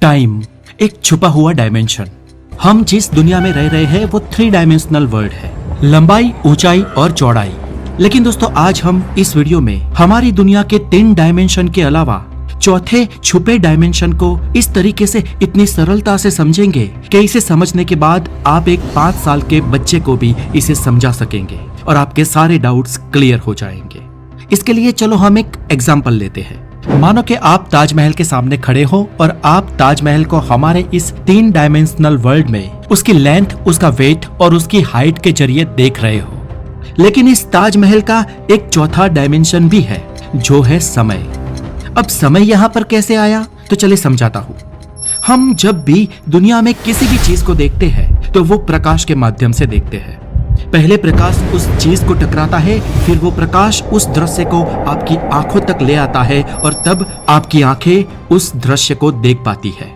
Time एक छुपा हुआ डायमेंशन। हम जिस दुनिया में रह रहे हैं वो 3 डायमेंशनल वर्ल्ड है, लंबाई, ऊंचाई और चौड़ाई। लेकिन दोस्तों आज हम इस वीडियो में हमारी दुनिया के 3 डायमेंशन के अलावा चौथे छुपे डायमेंशन को इस तरीके से इतनी सरलता से समझेंगे कि इसे समझने के बाद आप एक 5 साल के बच्चे को भी इसे समझा सकेंगे और आपके सारे डाउट्स क्लियर हो जाएंगे। इसके लिए चलो हम एक एग्जाम्पल लेते हैं। मानो कि आप ताजमहल के सामने खड़े हो और आप ताजमहल को हमारे इस 3 डायमेंशनल वर्ल्ड में उसकी लेंथ, उसका वेट और उसकी हाइट के जरिए देख रहे हो। लेकिन इस ताजमहल का एक चौथा डायमेंशन भी है जो है समय। अब समय यहाँ पर कैसे आया तो चले समझाता हूँ। हम जब भी दुनिया में किसी भी चीज को देखते हैं तो वो प्रकाश के माध्यम से देखते हैं। पहले प्रकाश उस चीज को टकराता है, फिर वो प्रकाश उस दृश्य को आपकी आंखों तक ले आता है और तब आपकी आंखें उस दृश्य को देख पाती है।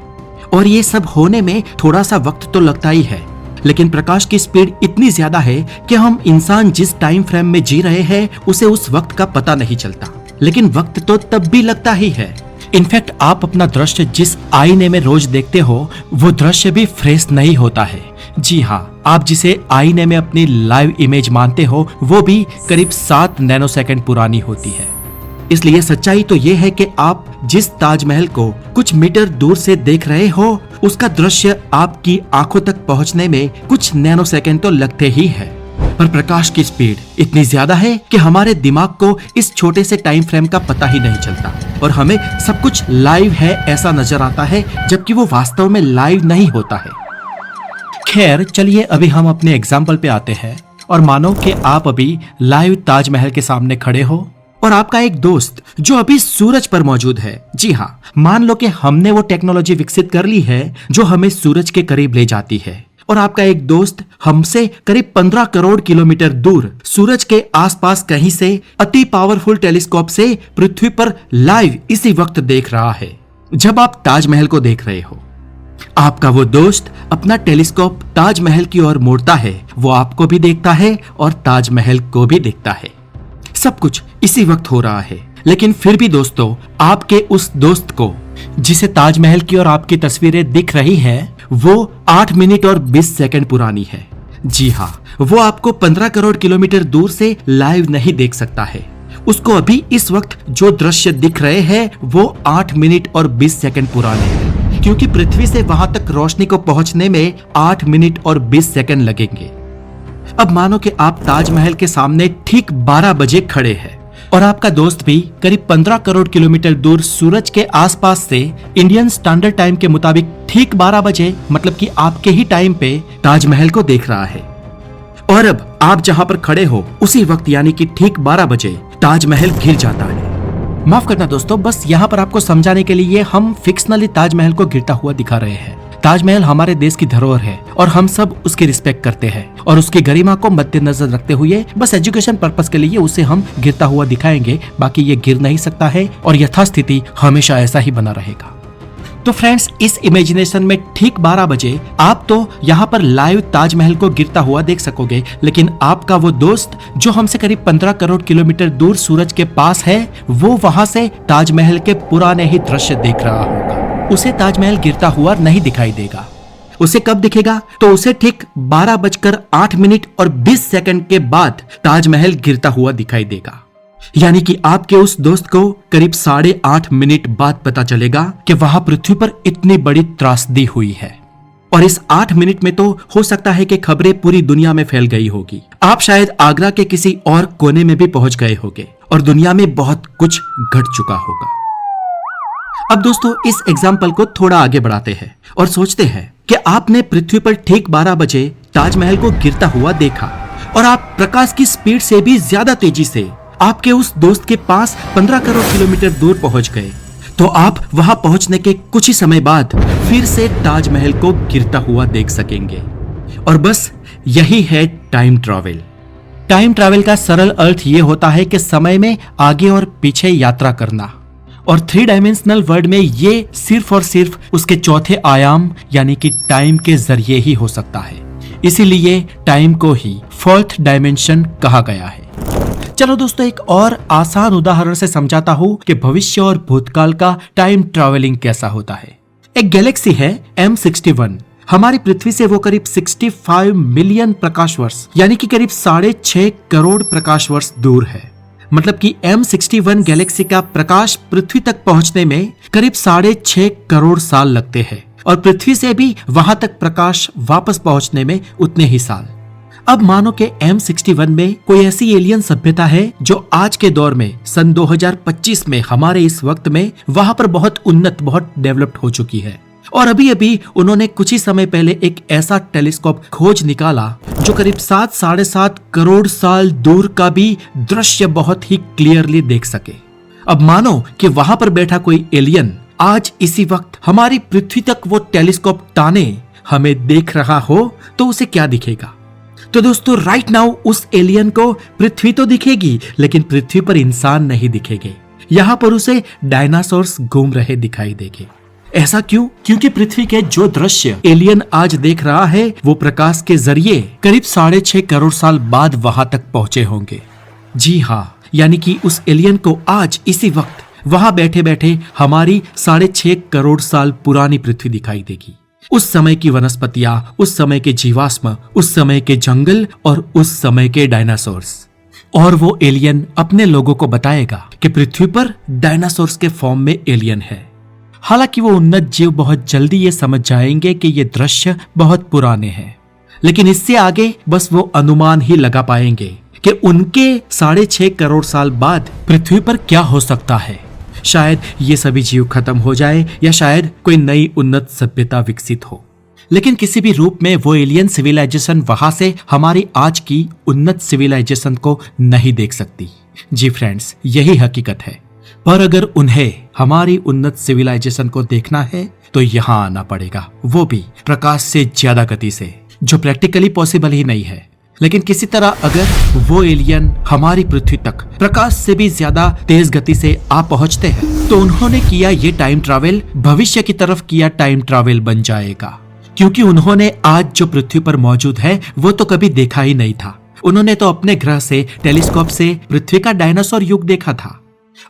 और ये सब होने में थोड़ा सा वक्त तो लगता ही है, लेकिन प्रकाश की स्पीड इतनी ज्यादा है कि हम इंसान जिस टाइम फ्रेम में जी रहे हैं उसे उस वक्त का पता नहीं चलता। लेकिन वक्त तो तब भी लगता ही है। इनफैक्ट आप अपना दृश्य जिस आईने में रोज देखते हो वो दृश्य भी फ्रेश नहीं होता है। जी हाँ, आप जिसे आईने में अपनी लाइव इमेज मानते हो वो भी करीब 7 नैनोसेकंड पुरानी होती है। इसलिए सच्चाई तो ये है कि आप जिस ताजमहल को कुछ मीटर दूर से देख रहे हो उसका दृश्य आपकी आंखों तक पहुंचने में कुछ नैनोसेकंड तो लगते ही है। पर प्रकाश की स्पीड इतनी ज्यादा है कि हमारे दिमाग को इस छोटे से टाइम फ्रेम का पता ही नहीं चलता और हमें सब कुछ लाइव है ऐसा नजर आता है, जबकि वो वास्तव में लाइव नहीं होता है। खैर चलिए अभी हम अपने एग्जाम्पल पे आते हैं और मानो कि आप अभी लाइव ताजमहल के सामने खड़े हो और आपका एक दोस्त जो अभी सूरज पर मौजूद है। जी हाँ, मान लो कि हमने वो टेक्नोलॉजी विकसित कर ली है जो हमें सूरज के करीब ले जाती है और आपका एक दोस्त हमसे करीब 15 करोड़ किलोमीटर दूर सूरज के आसपास कहीं से अति पावरफुल टेलीस्कोप से पृथ्वी पर लाइव इसी वक्त देख रहा है जब आप ताजमहल को देख रहे हो। आपका वो दोस्त अपना टेलीस्कोप ताजमहल की ओर मोड़ता है, वो आपको भी देखता है और ताजमहल को भी देखता है। सब कुछ इसी वक्त हो रहा है, लेकिन फिर भी दोस्तों आपके उस दोस्त को जिसे ताजमहल की और आपकी तस्वीरें दिख रही हैं, वो 8 मिनट और 20 सेकंड पुरानी है। जी हाँ, वो आपको 15 करोड़ किलोमीटर दूर से लाइव नहीं देख सकता है। उसको अभी इस वक्त जो दृश्य दिख रहे हैं वो 8 मिनट और 20 सेकंड पुराने हैं, क्योंकि पृथ्वी से वहां तक रोशनी को पहुंचने में 8 मिनट और 20 सेकंड लगेंगे। अब मानो कि आप ताजमहल के सामने ठीक 12 बजे खड़े हैं और आपका दोस्त भी करीब 15 करोड़ किलोमीटर दूर सूरज के आसपास से इंडियन स्टैंडर्ड टाइम के मुताबिक ठीक 12 बजे मतलब कि आपके ही टाइम पे ताजमहल को देख रहा है। और अब आप जहां पर खड़े हो उसी वक्त यानी कि ठीक 12 बजे ताजमहल गिर जाता है। माफ करना दोस्तों, बस यहाँ पर आपको समझाने के लिए हम फिक्शनली ताजमहल को गिरता हुआ दिखा रहे हैं। ताजमहल हमारे देश की धरोहर है और हम सब उसकी रिस्पेक्ट करते हैं और उसकी गरिमा को मद्देनजर रखते हुए बस एजुकेशन पर्पस के लिए उसे हम गिरता हुआ दिखाएंगे। बाकी ये गिर नहीं सकता है और यथास्थिति हमेशा ऐसा ही बना रहेगा। तो फ्रेंड्स, इस इमेजिनेशन में ठीक 12 बजे आप तो यहाँ पर लाइव ताजमहल को गिरता हुआ देख सकोगे, लेकिन आपका वो दोस्त जो हमसे करीब 15 करोड़ किलोमीटर दूर सूरज के पास है वो वहां से ताजमहल के पुराने ही दृश्य देख रहा होगा। उसे ताजमहल गिरता हुआ नहीं दिखाई देगा। उसे कब दिखेगा तो उसे ठीक 12:08 और 20 सेकंड के बाद ताजमहल गिरता हुआ दिखाई देगा। यानी कि आपके उस दोस्त को करीब 8.5 मिनट बाद पता चलेगा कि वहां पृथ्वी पर इतनी बड़ी त्रासदी हुई है। और इस 8 मिनट में तो हो सकता है कि खबरें पूरी दुनिया में फैल गई होगी। आप शायद आगरा के किसी और कोने में भी पहुंच गए होंगे और दुनिया में बहुत कुछ घट चुका होगा। अब दोस्तों इस एग्जाम्पल को थोड़ा आगे बढ़ाते हैं और सोचते हैं कि आपने पृथ्वी पर ठीक 12 बजे ताजमहल को गिरता हुआ देखा और आप प्रकाश की स्पीड से भी ज्यादा तेजी से आपके उस दोस्त के पास 15 करोड़ किलोमीटर दूर पहुंच गए। तो आप वहां पहुंचने के कुछ ही समय बाद फिर से ताजमहल को गिरता हुआ देख सकेंगे। और बस यही है टाइम ट्रैवल। टाइम ट्रैवल का सरल अर्थ ये होता है कि समय में आगे और पीछे यात्रा करना। और 3 डायमेंशनल वर्ल्ड में ये सिर्फ और सिर्फ उसके चौथे आयाम यानी कि टाइम के जरिए ही हो सकता है। इसीलिए टाइम को ही 4th डायमेंशन कहा गया है। चलो दोस्तों एक और आसान उदाहरण से समझाता हूँ कि भविष्य और भूतकाल का टाइम ट्रैवलिंग कैसा होता है। एक गैलेक्सी है M61। हमारी पृथ्वी से वो करीब 65 मिलियन प्रकाश वर्ष यानी कि करीब 6.5 करोड़ प्रकाश वर्ष दूर है। मतलब कि M61 गैलेक्सी का प्रकाश पृथ्वी तक पहुंचने में करीब 6.5 करोड़ साल लगते हैं और पृथ्वी से भी वहां तक प्रकाश वापस पहुंचने में उतने ही साल। अब मानो कि M61 में कोई ऐसी एलियन सभ्यता है जो आज के दौर में सन 2025 में हमारे इस वक्त में वहां पर बहुत उन्नत, बहुत डेवलप्ड हो चुकी है। और अभी अभी उन्होंने कुछ ही समय पहले एक ऐसा टेलीस्कोप खोज निकाला जो करीब 7.5 करोड़ साल दूर का भी दृश्य बहुत ही क्लियरली देख सके। अब मानो कि वहां पर बैठा कोई एलियन आज इसी वक्त हमारी पृथ्वी तक वो टेलीस्कोप ताने हमें देख रहा हो तो उसे क्या दिखेगा? तो दोस्तों राइट नाउ उस एलियन को पृथ्वी तो दिखेगी लेकिन पृथ्वी पर इंसान नहीं दिखेंगे। यहाँ पर उसे डायनासोर्स घूम रहे दिखाई देंगे। ऐसा क्यों? क्योंकि पृथ्वी के जो दृश्य एलियन आज देख रहा है वो प्रकाश के जरिए करीब 6.5 करोड़ साल बाद वहां तक पहुंचे होंगे। जी हाँ, यानी कि उस एलियन को आज इसी वक्त वहां बैठे बैठे हमारी 6.5 करोड़ साल पुरानी पृथ्वी दिखाई देगी। उस समय की वनस्पतियां, उस समय के जीवाश्म, उस समय के जंगल और उस समय के डायनासोर्स। और वो एलियन अपने लोगों को बताएगा कि पृथ्वी पर डायनासोर्स के फॉर्म में एलियन है। हालांकि वो उन्नत जीव बहुत जल्दी ये समझ जाएंगे कि ये दृश्य बहुत पुराने हैं, लेकिन इससे आगे बस वो अनुमान ही लगा पाएंगे कि उनके 6.5 करोड़ साल बाद पृथ्वी पर क्या हो सकता है। शायद ये सभी जीव खत्म हो जाए या शायद कोई नई उन्नत सभ्यता विकसित हो, लेकिन किसी भी रूप में वो एलियन सिविलाइजेशन वहां से हमारी आज की उन्नत सिविलाइजेशन को नहीं देख सकती। जी फ्रेंड्स, यही हकीकत है। पर अगर उन्हें हमारी उन्नत सिविलाइजेशन को देखना है तो यहाँ आना पड़ेगा, वो भी प्रकाश से ज्यादा गति से, जो प्रैक्टिकली पॉसिबल ही नहीं है। लेकिन किसी तरह अगर वो एलियन हमारी पृथ्वी तक प्रकाश से भी ज्यादा तेज गति से आ पहुंचते हैं तो उन्होंने किया ये टाइम ट्रैवल भविष्य की तरफ किया टाइम ट्रैवल बन जाएगा। क्योंकि उन्होंने आज जो पृथ्वी पर मौजूद है वो तो कभी देखा ही नहीं था। उन्होंने तो अपने ग्रह से टेलीस्कोप से पृथ्वी का डायनासोर युग देखा था।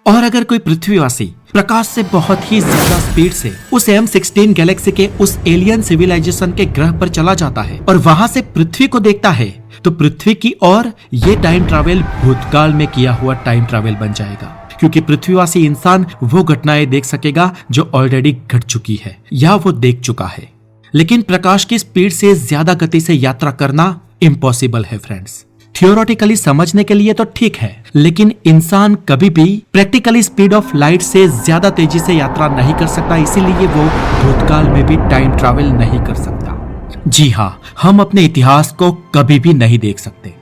और अगर कोई पृथ्वीवासी प्रकाश से बहुत ही ज्यादा स्पीड से उस M16 गैलेक्सी के उस एलियन सिविलाइजेशन के ग्रह पर चला जाता है और वहां से पृथ्वी को देखता है तो पृथ्वी की ओर ये टाइम ट्रैवल भूतकाल में किया हुआ टाइम ट्रैवल बन जाएगा। क्योंकि पृथ्वीवासी इंसान वो घटनाएं देख सकेगा जो ऑलरेडी घट चुकी है या वो देख चुका है। लेकिन प्रकाश की स्पीड से ज्यादा गति से यात्रा करना इम्पॉसिबल है फ्रेंड्स। थियोरेटिकली समझने के लिए तो ठीक है, लेकिन इंसान कभी भी प्रैक्टिकली स्पीड ऑफ लाइट से ज्यादा तेजी से यात्रा नहीं कर सकता, इसीलिए वो भूतकाल में भी टाइम ट्रैवल नहीं कर सकता। जी हाँ, हम अपने इतिहास को कभी भी नहीं देख सकते।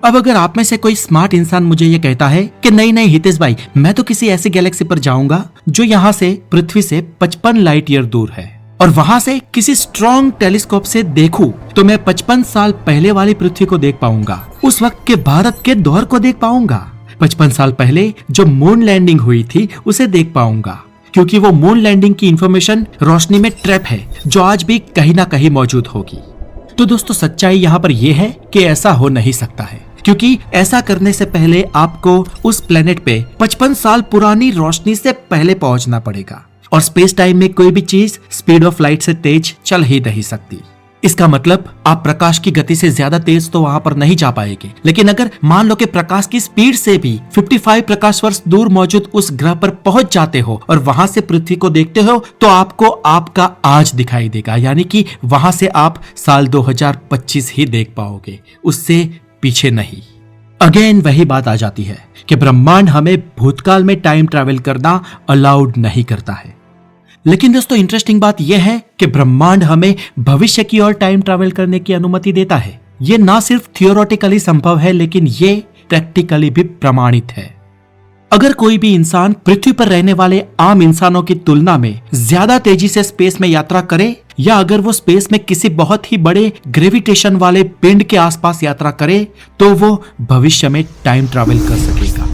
अब अगर आप में से कोई स्मार्ट इंसान मुझे ये कहता है कि नहीं हितेश भाई, मैं तो किसी ऐसी गैलेक्सी पर जाऊंगा जो यहाँ से पृथ्वी से 55 लाइट ईयर दूर है और वहां से किसी स्ट्रॉन्ग टेलीस्कोप से देखूं तो मैं 55 साल पहले वाली पृथ्वी को देख पाऊंगा, उस वक्त के भारत के दौर को देख पाऊंगा, 55 साल पहले जो मून लैंडिंग हुई थी उसे देख पाऊंगा। क्योंकि वो मून लैंडिंग की इंफॉर्मेशन रोशनी में ट्रैप है जो आज भी कहीं ना कहीं मौजूद होगी। तो दोस्तों सच्चाई यहाँ पर यह है कि ऐसा हो नहीं सकता है, क्योंकि ऐसा करने से पहले आपको उस प्लेनेट पे 55 साल पुरानी रोशनी से पहले पहुंचना पड़ेगा और स्पेस टाइम में कोई भी चीज स्पीड ऑफ लाइट से तेज चल ही नहीं सकती। इसका मतलब आप प्रकाश की गति से ज्यादा तेज तो वहां पर नहीं जा पाएंगे, लेकिन अगर मान लो कि प्रकाश की स्पीड से भी 55 प्रकाश वर्ष दूर मौजूद उस ग्रह पर पहुंच जाते हो और वहां से पृथ्वी को देखते हो तो आपको आपका आज दिखाई देगा, यानी कि वहां से आप साल 2025 ही देख पाओगे, उससे पीछे नहीं। अगेन वही बात आ जाती है कि ब्रह्मांड हमें भूतकाल में टाइम ट्रैवल करना अलाउड नहीं करता है। लेकिन दोस्तों इंटरेस्टिंग बात यह है कि ब्रह्मांड हमें भविष्य की ओर टाइम ट्रैवल करने की अनुमति देता है। ये ना सिर्फ थियोरेटिकली संभव है लेकिन ये प्रैक्टिकली भी प्रमाणित है। अगर कोई भी इंसान पृथ्वी पर रहने वाले आम इंसानों की तुलना में ज्यादा तेजी से स्पेस में यात्रा करे या अगर वो स्पेस में किसी बहुत ही बड़े ग्रेविटेशन वाले पिंड के आसपास यात्रा करे तो वो भविष्य में टाइम ट्रैवल कर सकेगा।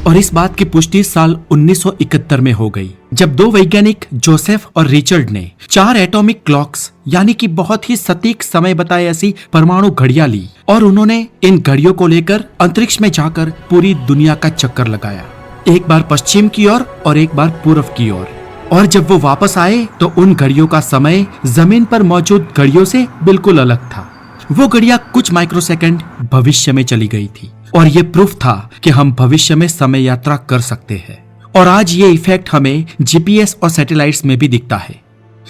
और इस बात की पुष्टि साल 1971 में हो गई जब दो वैज्ञानिक जोसेफ और रिचर्ड ने 4 एटॉमिक क्लॉक्स यानी कि बहुत ही सटीक समय बताए ऐसी परमाणु घड़ियां ली और उन्होंने इन घड़ियों को लेकर अंतरिक्ष में जाकर पूरी दुनिया का चक्कर लगाया, एक बार पश्चिम की ओर और एक बार पूर्व की ओर। और जब वो वापस आए तो उन घड़ियों का समय जमीन पर मौजूद घड़ियों से बिल्कुल अलग था। वो घड़ियां कुछ माइक्रोसेकंड भविष्य में चली गई थी और ये प्रूफ था कि हम भविष्य में समय यात्रा कर सकते हैं। और आज ये इफेक्ट हमें जीपीएस और सैटेलाइट्स में भी दिखता है।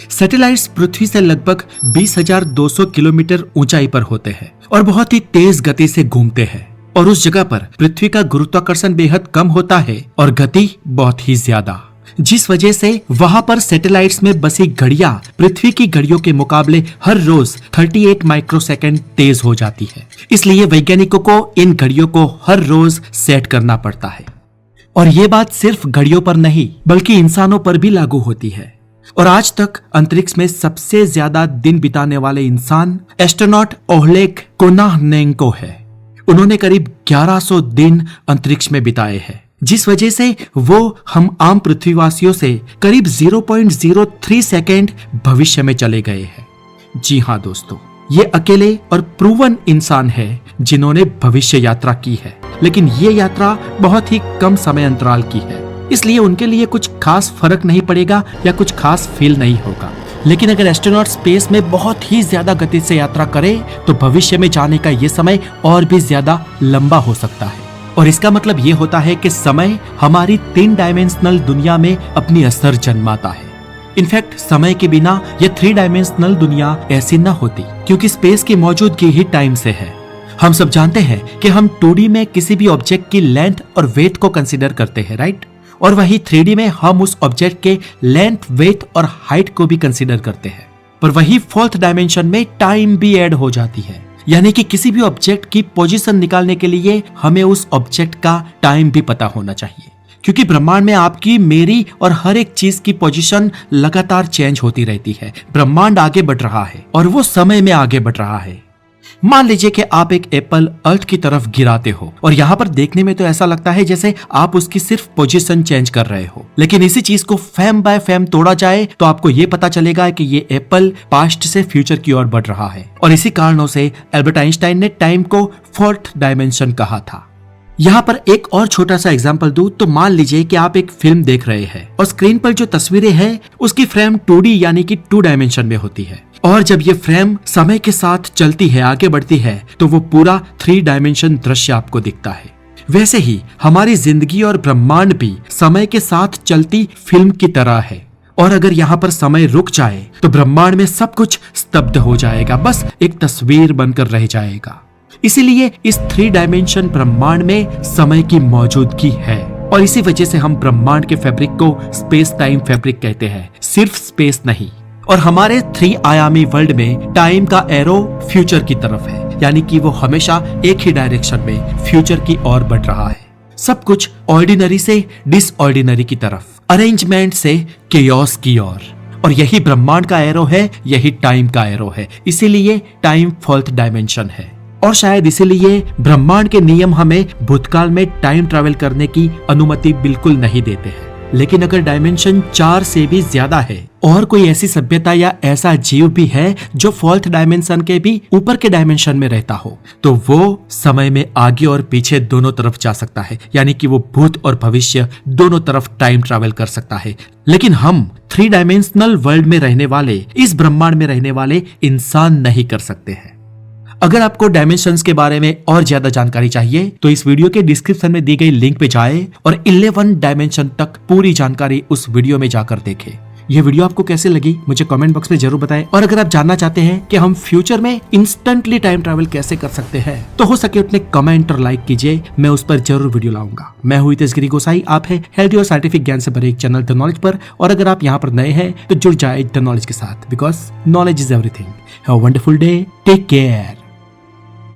सैटेलाइट्स पृथ्वी से लगभग 20,200 किलोमीटर ऊंचाई पर होते हैं और बहुत ही तेज गति से घूमते हैं, और उस जगह पर पृथ्वी का गुरुत्वाकर्षण बेहद कम होता है और गति बहुत ही ज्यादा, जिस वजह से वहां पर सैटेलाइट्स में बसी घड़ियां पृथ्वी की घड़ियों के मुकाबले हर रोज 38 माइक्रोसेकंड तेज हो जाती है। इसलिए वैज्ञानिकों को इन घड़ियों को हर रोज सेट करना पड़ता है। और ये बात सिर्फ घड़ियों पर नहीं बल्कि इंसानों पर भी लागू होती है। और आज तक अंतरिक्ष में सबसे ज्यादा दिन बिताने वाले इंसान एस्ट्रोनॉट ओलेग कोनाहनेंको है। उन्होंने करीब 1100 दिन अंतरिक्ष में बिताए हैं, जिस वजह से वो हम आम पृथ्वीवासियों से करीब 0.03 सेकेंड भविष्य में चले गए हैं। जी हाँ दोस्तों, ये अकेले और प्रूवन इंसान है जिन्होंने भविष्य यात्रा की है, लेकिन ये यात्रा बहुत ही कम समय अंतराल की है, इसलिए उनके लिए कुछ खास फर्क नहीं पड़ेगा या कुछ खास फील नहीं होगा। लेकिन अगर एस्ट्रोनॉट स्पेस में बहुत ही ज्यादा गति से यात्रा करे तो भविष्य में जाने का ये समय और भी ज्यादा लंबा हो सकता है। और इसका मतलब ये होता है कि समय हमारी 3 डायमेंशनल दुनिया में अपनी असर जन्माता है। इनफैक्ट समय के बिना ये 3 डायमेंशनल दुनिया ऐसी न होती, क्योंकि स्पेस की मौजूदगी ही टाइम से है। हम सब जानते हैं कि हम 2D में किसी भी ऑब्जेक्ट की लेंथ और वेट को कंसीडर करते हैं, राइट? और वही 3D में हम उस ऑब्जेक्ट के लेंथ, वेट और हाइट को भी कंसीडर करते हैं। पर वही 4th डायमेंशन में टाइम भी ऐड हो जाती है, यानी कि किसी भी ऑब्जेक्ट की पोजीशन निकालने के लिए हमें उस ऑब्जेक्ट का टाइम भी पता होना चाहिए, क्योंकि ब्रह्मांड में आपकी, मेरी और हर एक चीज की पोजीशन लगातार चेंज होती रहती है। ब्रह्मांड आगे बढ़ रहा है और वो समय में आगे बढ़ रहा है। मान लीजिए कि आप एक एप्पल अर्थ की तरफ गिराते हो और यहाँ पर देखने में तो ऐसा लगता है जैसे आप उसकी सिर्फ पोजीशन चेंज कर रहे हो, लेकिन इसी चीज को फेम बाय फेम तोड़ा जाए तो आपको ये पता चलेगा कि ये एप्पल पास्ट से फ्यूचर की ओर बढ़ रहा है। और इसी कारणों से एल्बर्ट आइंस्टाइन ने टाइम को 4th डायमेंशन कहा था। यहाँ पर एक और छोटा सा एग्जाम्पल दूं तो मान लीजिए कि आप एक फिल्म देख रहे हैं और स्क्रीन पर जो तस्वीरें हैं उसकी फ्रेम 2D यानी कि 2 डायमेंशन में होती है, और जब ये फ्रेम समय के साथ चलती है, आगे बढ़ती है, तो वो पूरा 3 डायमेंशन दृश्य आपको दिखता है। वैसे ही हमारी जिंदगी और ब्रह्मांड भी समय के साथ चलती फिल्म की तरह है, और अगर यहाँ पर समय रुक जाए तो ब्रह्मांड में सब कुछ स्तब्ध हो जाएगा, बस एक तस्वीर बनकर रह जाएगा। इसीलिए इस 3 डायमेंशन ब्रह्मांड में समय की मौजूदगी है, और इसी वजह से हम ब्रह्मांड के फैब्रिक को स्पेस टाइम फैब्रिक कहते हैं, सिर्फ स्पेस नहीं। और हमारे 3 आयामी वर्ल्ड में टाइम का एरो फ्यूचर की तरफ है, यानी कि वो हमेशा एक ही डायरेक्शन में फ्यूचर की ओर बढ़ रहा है। सब कुछ ऑर्डिनरी से डिसऑर्डिनरी की तरफ, अरेंजमेंट से केओस की ओर। और यही ब्रह्मांड का एरो है, यही टाइम का एरो है, इसीलिए टाइम 4th डायमेंशन है। और शायद इसीलिए ब्रह्मांड के नियम हमें भूतकाल में टाइम ट्रैवल करने की अनुमति बिल्कुल नहीं देते हैं। लेकिन अगर डायमेंशन 4 से भी ज्यादा है और कोई ऐसी सभ्यता या ऐसा जीव भी है जो 4th डायमेंशन के भी ऊपर के डायमेंशन में रहता हो, तो वो समय में आगे और पीछे दोनों तरफ जा सकता है, यानी कि वो भूत और भविष्य दोनों तरफ टाइम ट्रैवल कर सकता है। लेकिन हम 3 डायमेंशनल वर्ल्ड में रहने वाले, इस ब्रह्मांड में रहने वाले इंसान नहीं कर सकते हैं। अगर आपको डायमेंशंस के बारे में और ज्यादा जानकारी चाहिए तो इस वीडियो के डिस्क्रिप्शन में दी गई लिंक पे जाए और 11 डायमेंशन तक पूरी जानकारी उस वीडियो में जाकर देखें। ये वीडियो आपको कैसे लगी मुझे कमेंट बॉक्स में जरूर बताएं, और अगर आप जानना चाहते हैं कि हम फ्यूचर में इंस्टेंटली टाइम ट्रैवल कैसे कर सकते हैं तो हो सके उतने कमेंट और लाइक कीजिए, मैं उस पर जरूर वीडियो लाऊंगा। मैं हूं हितेश गिरी गोसाई, आप है हेल्दी और साइंटिफिक ज्ञान से भरे एक चैनल द नॉलेज पर, और अगर आप यहाँ पर नए हैं तो जुड़ जाए द नॉलेज के साथ, because knowledge is everything. Have a wonderful day, take care.